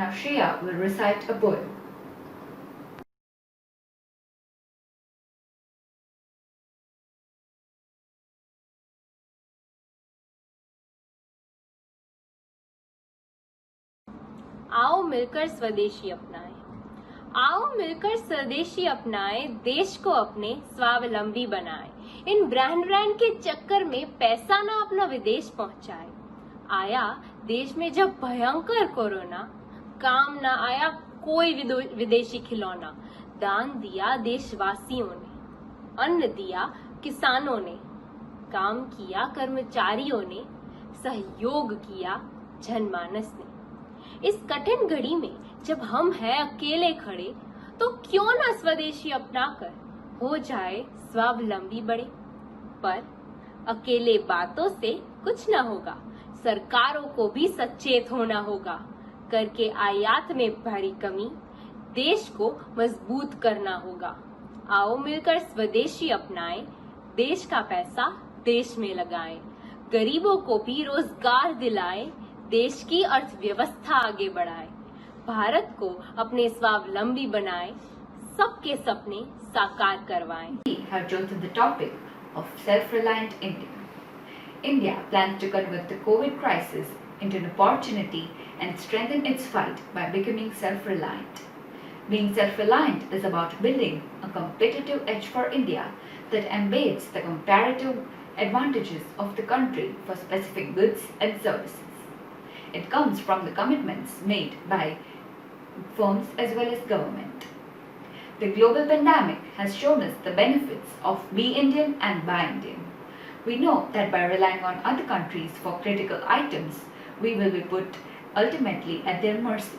Now Shreya will recite a poem. आओ मिलकर स्वदेशी अपनाएं। आओ मिलकर स्वदेशी अपनाएं, देश को अपने स्वावलंबी बनाएं। इन ब्रांड के चक्कर में पैसा ना अपना विदेश पहुंचाए। आया देश में जब भयंकर कोरोना, काम ना आया कोई विदेशी खिलौना। दान दिया देशवासियों ने, अन्न दिया किसानों ने, काम किया कर्मचारियों ने, सहयोग किया जनमानस ने। इस कठिन घड़ी में जब हम हैं अकेले खड़े, तो क्यों ना स्वदेशी अपनाकर हो जाए स्वावलंबी बड़े। पर अकेले बातों से कुछ ना होगा, सरकारों को भी सचेत होना होगा। करके आयात में भारी कमी, देश को मजबूत करना होगा। आओ मिलकर स्वदेशी अपनाएं, देश का पैसा देश में लगाएं, गरीबों को भी रोजगार दिलाएं, देश की अर्थव्यवस्था आगे बढ़ाएं, भारत को अपने स्वावलंबी बनाएं, सबके सपने साकार करवाएं। We have chosen the topic of self-reliant India. India plans to convert the COVID crisis into an opportunity and strengthen its fight by becoming self-reliant. Being self-reliant is about building a competitive edge for India that embeds the comparative advantages of the country for specific goods and services. It comes from the commitments made by firms as well as government. The global pandemic has shown us the benefits of Be Indian and Buy Indian. We know that by relying on other countries for critical items, we will be put ultimately at their mercy.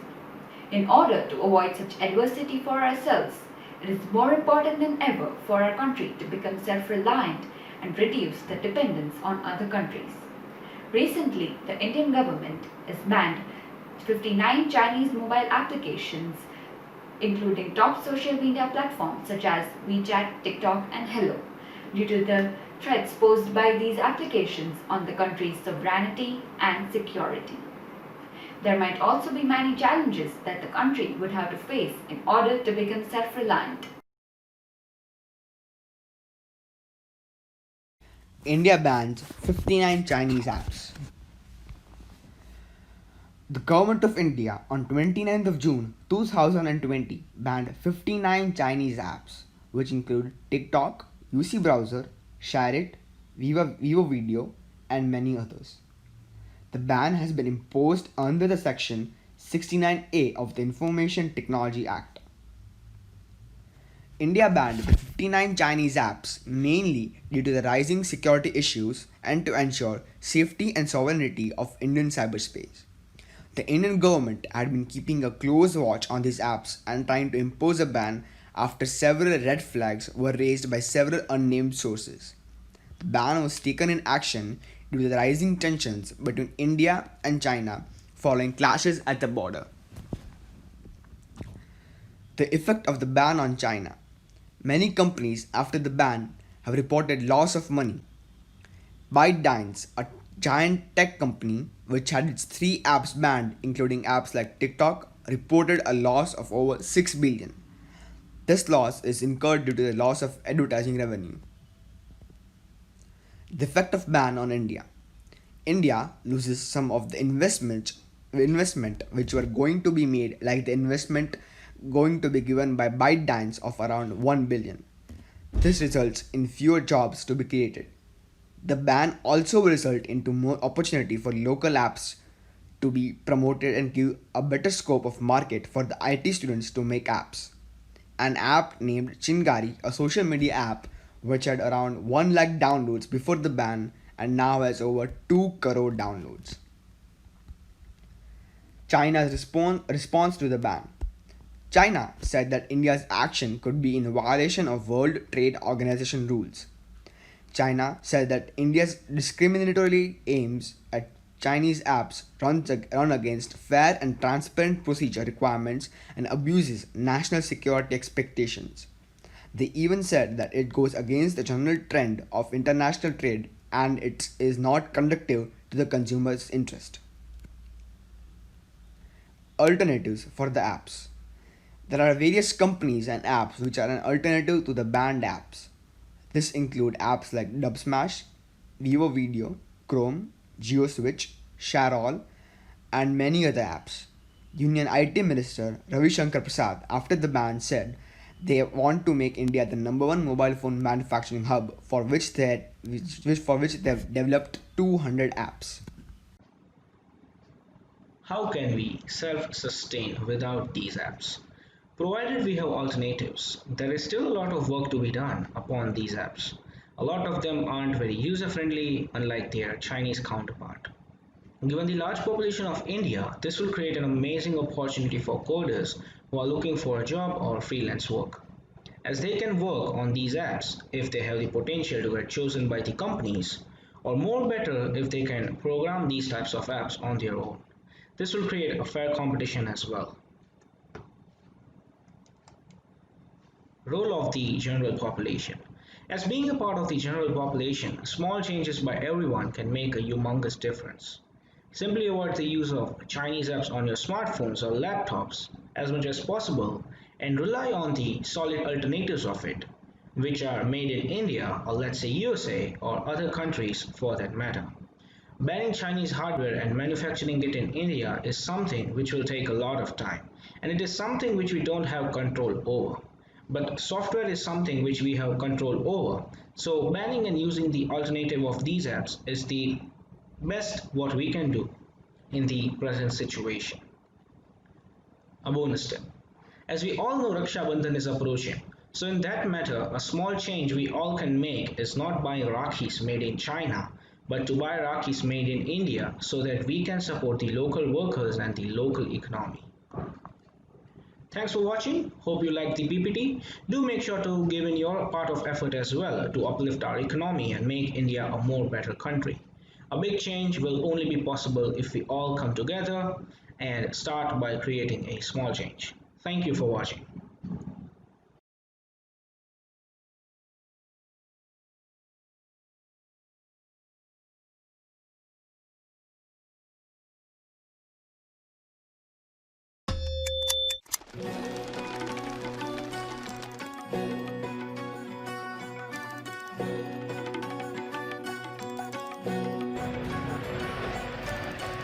In order to avoid such adversity for ourselves, it is more important than ever for our country to become self-reliant and reduce the dependence on other countries. Recently, the Indian government has banned 59 Chinese mobile applications, including top social media platforms such as WeChat, TikTok, and Hello, due to the threats posed by these applications on the country's sovereignty and security. There might also be many challenges that the country would have to face in order to become self-reliant. India bans 59 Chinese apps. The Government of India on 29th of June 2020 banned 59 Chinese apps, which include TikTok, UC Browser, ShareIt, Vivo Video, and many others. The ban has been imposed under the Section 69A of the Information Technology Act. India banned the 59 Chinese apps mainly due to the rising security issues and to ensure safety and sovereignty of Indian cyberspace. The Indian government had been keeping a close watch on these apps and trying to impose a ban after several red flags were raised by several unnamed sources. The ban was taken in action due to the rising tensions between India and China following clashes at the border. The effect of the ban on China. Many companies after the ban have reported loss of money. ByteDance, a giant tech company which had its 3 apps banned, including apps like TikTok, reported a loss of over 6 billion. This loss is incurred due to the loss of advertising revenue. The effect of ban on India. India loses some of the investment which were going to be made, like the investment going to be given by ByteDance of around 1 billion. This results in fewer jobs to be created. The ban also will result into more opportunity for local apps to be promoted and give a better scope of market for the IT students to make apps. An app named Chingari, a social media app which had around 1 lakh downloads before the ban and now has over 2 crore downloads. China's response to the ban. China said that India's action could be in violation of World Trade Organization rules. China said that India's discriminatory aims at Chinese apps run against fair and transparent procedure requirements and abuses national security expectations. They even said that it goes against the general trend of international trade and it is not conducive to the consumer's interest. Alternatives for the apps. There are various companies and apps which are an alternative to the banned apps. This include apps like Dubsmash, Vivo Video, Chrome, GeoSwitch, ShareAll, and many other apps. Union IT Minister Ravi Shankar Prasad, after the ban, said they want to make India the #1 mobile phone manufacturing hub, for which they've developed 200 apps. How can we self-sustain without these apps? Provided we have alternatives, there is still a lot of work to be done upon these apps. A lot of them aren't very user-friendly, unlike their Chinese counterpart. Given the large population of India, this will create an amazing opportunity for coders who are looking for a job or freelance work, as they can work on these apps if they have the potential to get chosen by the companies, or more better if they can program these types of apps on their own. This will create a fair competition as well. Role of the general population. As being a part of the general population, small changes by everyone can make a humongous difference. Simply avoid the use of Chinese apps on your smartphones or laptops as much as possible and rely on the solid alternatives of it, which are made in India or let's say USA or other countries for that matter. Banning Chinese hardware and manufacturing it in India is something which will take a lot of time, and it is something which we don't have control over. But software is something which we have control over, so banning and using the alternative of these apps is the best what we can do in the present situation. A bonus tip. As we all know, Raksha Bandhan is approaching. So in that matter, a small change we all can make is not buying Rakhis made in China, but to buy Rakhis made in India so that we can support the local workers and the local economy. Thanks for watching. Hope you liked the PPT. Do make sure to give in your part of effort as well to uplift our economy and make India a more better country. A big change will only be possible if we all come together and start by creating a small change. Thank you for watching.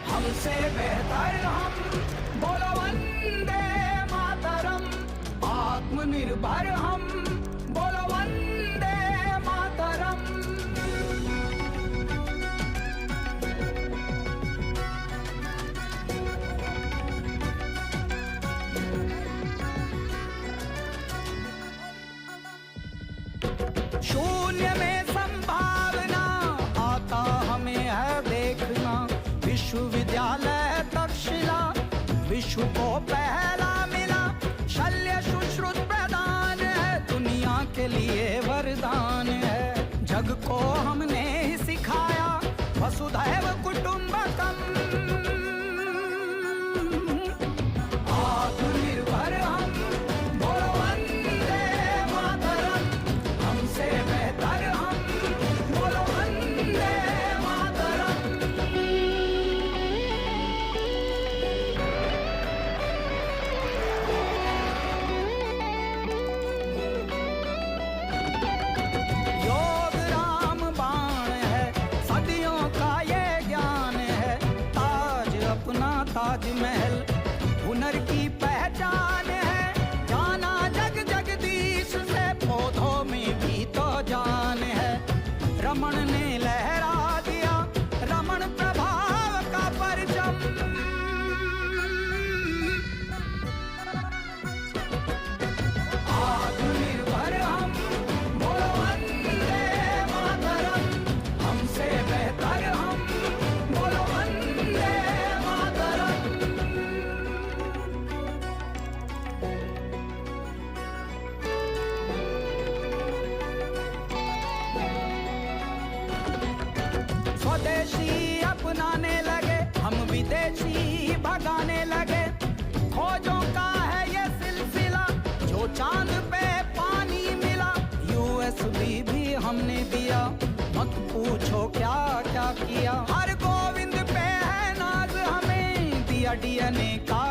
हमसे बेहतर हम बोलो वंदे मातरम, आत्मनिर्भर हम बोलो वंदे मातरम। शून्य में संभावना आता हमें है देखना, विश्वविद्यालय तक्षशिला विश्व को पहला मिला, शल्य सुश्रुत प्रदान है, दुनिया के लिए वरदान है, जग को हमने ही सिखाया वसुधैव कुटुंबकम। आत्मनिर्भर हम बोलो वंदे मातरम, हमसे बेहतर हम बोलो वंदे मातरम। योग राम बाण है, सदियों का ये ज्ञान है, ताज अपना ताजमहल हुनर की पहचान है, जाना जग जगदीश से पौधों में भी तो जान है, रमण ने लहरा दिया रमण प्रभाव का परचम। आत्मनिर्भर हम बोलो वंदे मातरम, हमसे बेहतर हम बोलो वंदे मातरम। स्वदेशी अपनाने लगे हम विदेशी भगाने लगे, खोजों का है ये सिलसिला, जो चांद पे पानी मिला, यूएसबी भी हमने दिया, मत पूछो क्या क्या किया, हर गोविंद पे है नाज हमें, दिया डीएनए का